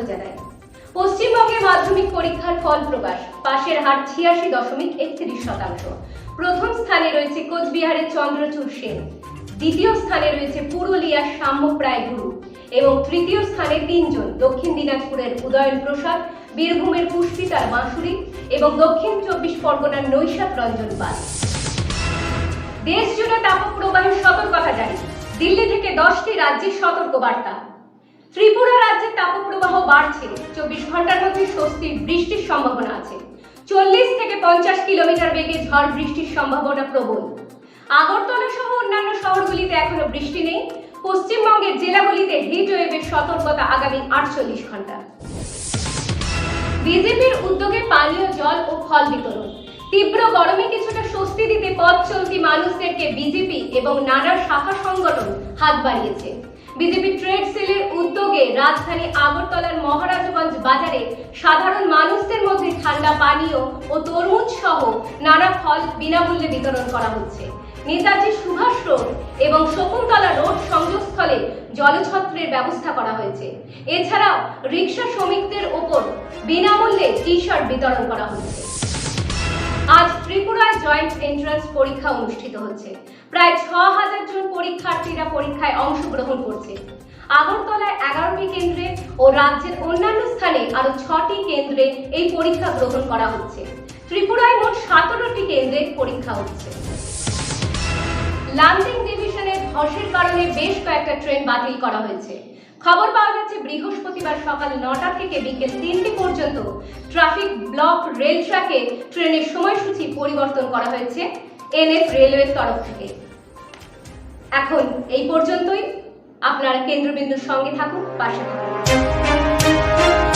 জানাই। পশ্চিমবঙ্গে মাধ্যমিক পরীক্ষার ফল প্রকাশ। পাশের হার ৮৬.৩১%। প্রথম স্থানে রয়েছে কোচবিহারের চন্দ্রচূড় সেন, দ্বিতীয় স্থানে রয়েছে পুরুলিয়ার সাম্যপ্রায় গুরু এবং তৃতীয় স্থানে তিনজন, দক্ষিণ দিনাজপুরের উদয়ন প্রসাদ, বীরভূমের পুষ্পিতার বাঁশুরি এবং দক্ষিণ ২৪ পরগনার নৈশাত রঞ্জন পাল। দেশ জুড়ে তাপপ্রবাহের সতর্কতা জারি। দিল্লি থেকে 10টি রাজ্যের সতর্ক বার্তা। ত্রিপুরা রাজ্যের তাপপ্রবাহ বাড়ছে। 24 ঘন্টার মধ্যে স্বস্তির বৃষ্টির সম্ভাবনা আছে। 40 থেকে 50 কিলোমিটার বেগে ঝড় বৃষ্টির সম্ভাবনা প্রবল। আগরতলা সহ অন্যান্য শহরগুলিতে এখনো বৃষ্টি নেই। পশ্চিমবঙ্গের জেলাগুলিতে হিট ওয়েভের সতর্কতা আগামী 48 ঘন্টা। বিজেপির উদ্যোগে পানীয় জল ও ফল বিতরণ। তীব্র গরমে কিছুটা স্বস্তি দিতে পথ চলতি মানুষদেরকে বিজেপি এবং নানা শাখা সংগঠন হাত বাড়িয়েছে। বিজেপি ট্রেড সেলের উদ্যোগে রাজধানী আগরতলার মহারাজগঞ্জ বাজারে সাধারণ মানুষদের মধ্যে ঠান্ডা পানীয় ও তরমুজ সহ নানা ফল বিনামূল্যে বিতরণ করা হচ্ছে। নেতাজি সুভাষ রোড এবং শকুন্তলা রোড সংযোগস্থলে জলছত্রের ব্যবস্থা করা হয়েছে। এছাড়াও রিক্সা শ্রমিকদের ওপর বিনামূল্যে টি-শার্ট বিতরণ করা হচ্ছে। আজ ত্রিপুরায় জয়েন্ট এন্ট্রান্স পরীক্ষা অনুষ্ঠিত হচ্ছে। প্রায় ৬,০০০ জন পরীক্ষার্থীরা পরীক্ষায় অংশগ্রহণ করছে। আগরতলায় 11টি কেন্দ্রে ও রাজ্যের অন্যান্য স্থানে আরো 6টি কেন্দ্রে এই পরীক্ষা গ্রহণ করা হচ্ছে। ত্রিপুরায় মোট 17টি কেন্দ্রে পরীক্ষা হচ্ছে। লামডিং ডিভিশনের ধসের কারণে বেশ কয়েকটা ট্রেন বাতিল করা হয়েছে। খবর পাওয়া যাচ্ছে বৃহস্পতিবার সকাল 9টা থেকে বিকেল 3টে পর্যন্ত ট্রাফিক ব্লক রেল ট্র্যাকে ট্রেনের সময়সূচি পরিবর্তন করা হয়েছে এনএফ রেলওয়ের তরফ থেকে। এখন এই পর্যন্তই। আপনারা কেন্দ্রবিন্দুর সঙ্গে থাকুন, পাশে থাকুন।